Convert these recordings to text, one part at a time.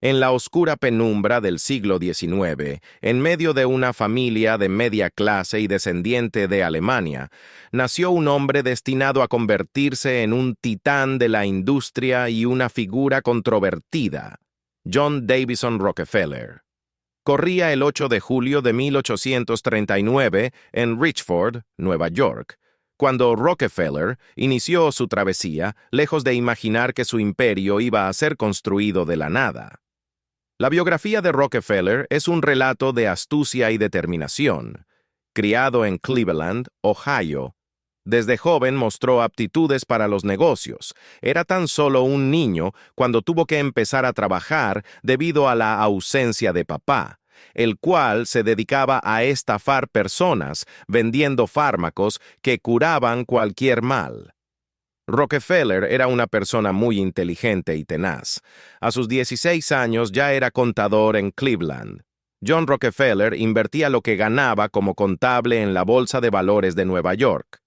En la oscura penumbra del siglo XIX, en medio de una familia de media clase y descendiente de Alemania, nació un hombre destinado a convertirse en un titán de la industria y una figura controvertida, John Davison Rockefeller. Corría el 8 de julio de 1839 en Richford, Nueva York, cuando Rockefeller inició su travesía, lejos de imaginar que su imperio iba a ser construido de la nada. La biografía de Rockefeller es un relato de astucia y determinación. Criado en Cleveland, Ohio, desde joven mostró aptitudes para los negocios. Era tan solo un niño cuando tuvo que empezar a trabajar debido a la ausencia de papá, el cual se dedicaba a estafar personas vendiendo fármacos que curaban cualquier mal. Rockefeller era una persona muy inteligente y tenaz. A sus 16 años ya era contador en Cleveland. John Rockefeller invertía lo que ganaba como contable en la Bolsa de Valores de Nueva York.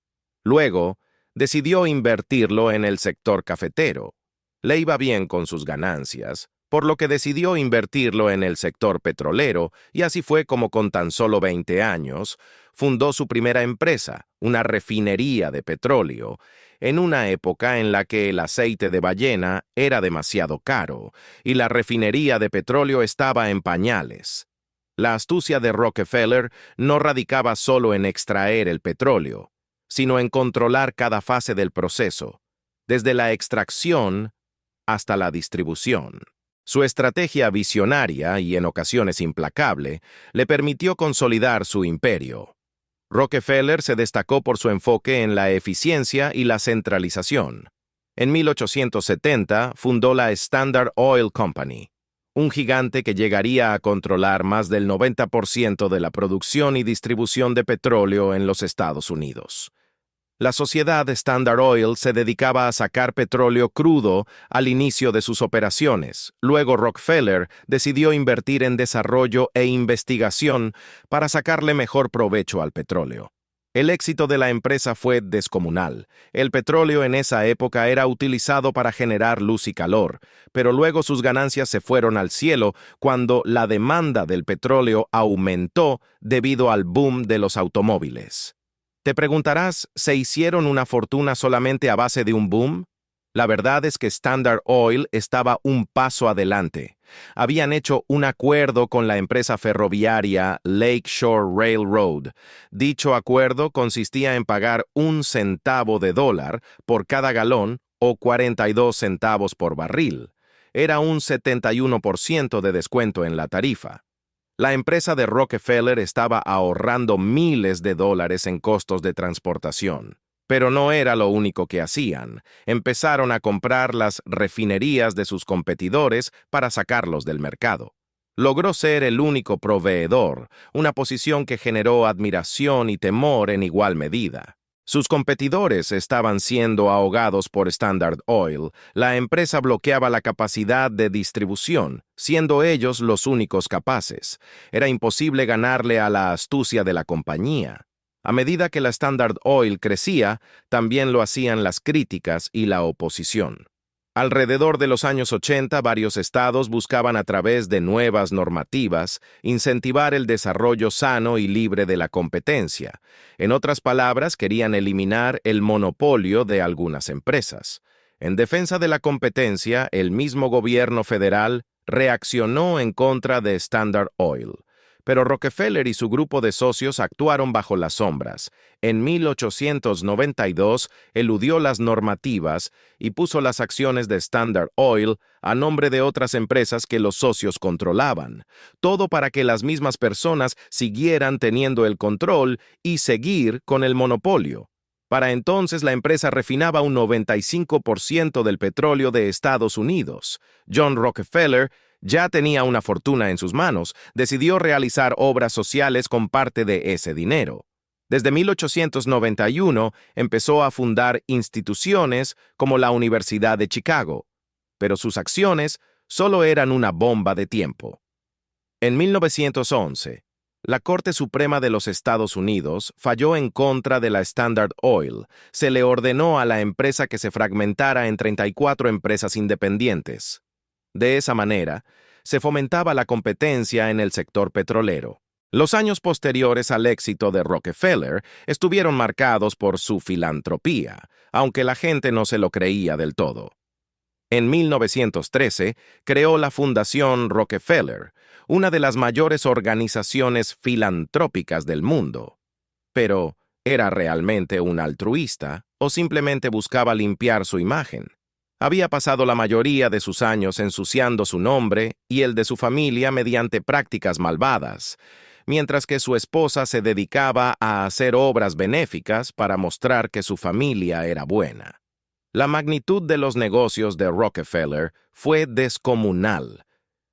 Luego, decidió invertirlo en el sector cafetero. Le iba bien con sus ganancias, por lo que decidió invertirlo en el sector petrolero, y así fue como con tan solo 20 años, fundó su primera empresa, una refinería de petróleo, en una época en la que el aceite de ballena era demasiado caro y la refinería de petróleo estaba en pañales. La astucia de Rockefeller no radicaba solo en extraer el petróleo, sino en controlar cada fase del proceso, desde la extracción hasta la distribución. Su estrategia visionaria y en ocasiones implacable le permitió consolidar su imperio. Rockefeller se destacó por su enfoque en la eficiencia y la centralización. En 1870 fundó la Standard Oil Company, un gigante que llegaría a controlar más del 90% de la producción y distribución de petróleo en los Estados Unidos. La sociedad Standard Oil se dedicaba a sacar petróleo crudo al inicio de sus operaciones. Luego Rockefeller decidió invertir en desarrollo e investigación para sacarle mejor provecho al petróleo. El éxito de la empresa fue descomunal. El petróleo en esa época era utilizado para generar luz y calor, pero luego sus ganancias se fueron al cielo cuando la demanda del petróleo aumentó debido al boom de los automóviles. Te preguntarás, ¿se hicieron una fortuna solamente a base de un boom? La verdad es que Standard Oil estaba un paso adelante. Habían hecho un acuerdo con la empresa ferroviaria Lakeshore Railroad. Dicho acuerdo consistía en pagar 1 centavo de dólar por cada galón o 42 centavos por barril. Era un 71% de descuento en la tarifa. La empresa de Rockefeller estaba ahorrando miles de dólares en costos de transportación. Pero no era lo único que hacían. Empezaron a comprar las refinerías de sus competidores para sacarlos del mercado. Logró ser el único proveedor, una posición que generó admiración y temor en igual medida. Sus competidores estaban siendo ahogados por Standard Oil. La empresa bloqueaba la capacidad de distribución, siendo ellos los únicos capaces. Era imposible ganarle a la astucia de la compañía. A medida que la Standard Oil crecía, también lo hacían las críticas y la oposición. Alrededor de los años 80, varios estados buscaban a través de nuevas normativas incentivar el desarrollo sano y libre de la competencia. En otras palabras, querían eliminar el monopolio de algunas empresas. En defensa de la competencia, el mismo gobierno federal reaccionó en contra de Standard Oil. Pero Rockefeller y su grupo de socios actuaron bajo las sombras. En 1892 eludió las normativas y puso las acciones de Standard Oil a nombre de otras empresas que los socios controlaban. Todo para que las mismas personas siguieran teniendo el control y seguir con el monopolio. Para entonces la empresa refinaba un 95% del petróleo de Estados Unidos. John Rockefeller ya tenía una fortuna en sus manos, decidió realizar obras sociales con parte de ese dinero. Desde 1891 empezó a fundar instituciones como la Universidad de Chicago, pero sus acciones solo eran una bomba de tiempo. En 1911, la Corte Suprema de los Estados Unidos falló en contra de la Standard Oil. Se le ordenó a la empresa que se fragmentara en 34 empresas independientes. De esa manera, se fomentaba la competencia en el sector petrolero. Los años posteriores al éxito de Rockefeller estuvieron marcados por su filantropía, aunque la gente no se lo creía del todo. En 1913 creó la Fundación Rockefeller, una de las mayores organizaciones filantrópicas del mundo. Pero, ¿era realmente un altruista o simplemente buscaba limpiar su imagen? Había pasado la mayoría de sus años ensuciando su nombre y el de su familia mediante prácticas malvadas, mientras que su esposa se dedicaba a hacer obras benéficas para mostrar que su familia era buena. La magnitud de los negocios de Rockefeller fue descomunal.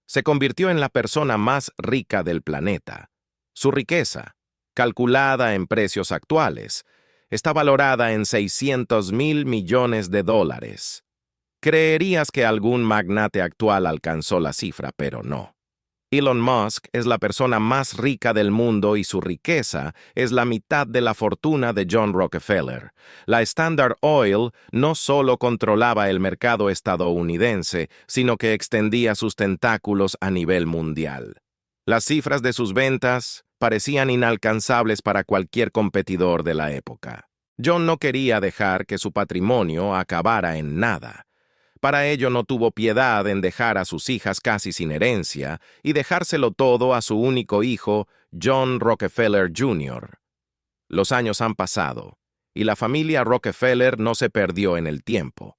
Se convirtió en la persona más rica del planeta. Su riqueza, calculada en precios actuales, está valorada en $600,000 millones. Creerías que algún magnate actual alcanzó la cifra, pero no. Elon Musk es la persona más rica del mundo y su riqueza es la mitad de la fortuna de John Rockefeller. La Standard Oil no solo controlaba el mercado estadounidense, sino que extendía sus tentáculos a nivel mundial. Las cifras de sus ventas parecían inalcanzables para cualquier competidor de la época. John no quería dejar que su patrimonio acabara en nada. Para ello no tuvo piedad en dejar a sus hijas casi sin herencia y dejárselo todo a su único hijo, John Rockefeller Jr. Los años han pasado, y la familia Rockefeller no se perdió en el tiempo.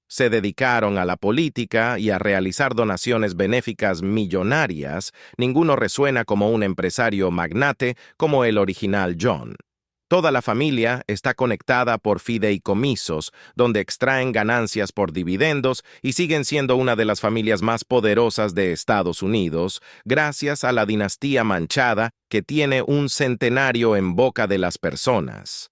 Se dedicaron a la política y a realizar donaciones benéficas millonarias. Ninguno resuena como un empresario magnate como el original John. Toda la familia está conectada por fideicomisos, donde extraen ganancias por dividendos y siguen siendo una de las familias más poderosas de Estados Unidos, gracias a la dinastía manchada que tiene un centenario en boca de las personas.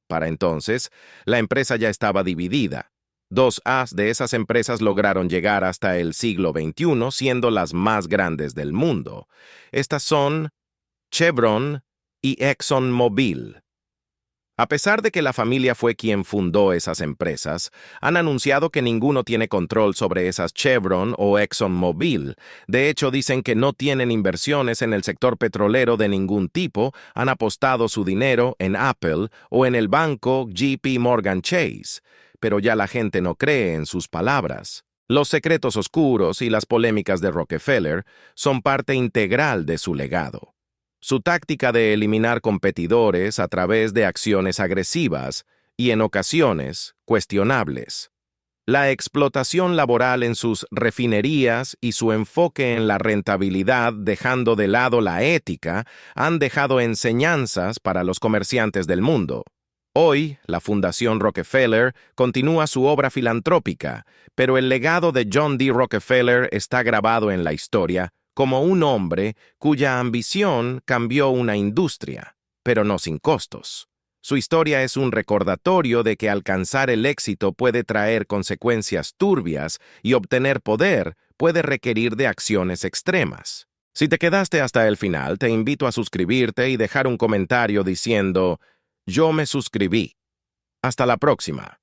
Para entonces, la empresa ya estaba dividida. Dos as de esas empresas lograron llegar hasta el siglo XXI, siendo las más grandes del mundo. Estas son Chevron y ExxonMobil. A pesar de que la familia fue quien fundó esas empresas, han anunciado que ninguno tiene control sobre esas Chevron o ExxonMobil. De hecho, dicen que no tienen inversiones en el sector petrolero de ningún tipo, han apostado su dinero en Apple o en el banco JP Morgan Chase. Pero ya la gente no cree en sus palabras. Los secretos oscuros y las polémicas de Rockefeller son parte integral de su legado. Su táctica de eliminar competidores a través de acciones agresivas y, en ocasiones, cuestionables. La explotación laboral en sus refinerías y su enfoque en la rentabilidad, dejando de lado la ética, han dejado enseñanzas para los comerciantes del mundo. Hoy, la Fundación Rockefeller continúa su obra filantrópica, pero el legado de John D. Rockefeller está grabado en la historia como un hombre cuya ambición cambió una industria, pero no sin costos. Su historia es un recordatorio de que alcanzar el éxito puede traer consecuencias turbias y obtener poder puede requerir de acciones extremas. Si te quedaste hasta el final, te invito a suscribirte y dejar un comentario diciendo: "Yo me suscribí". Hasta la próxima.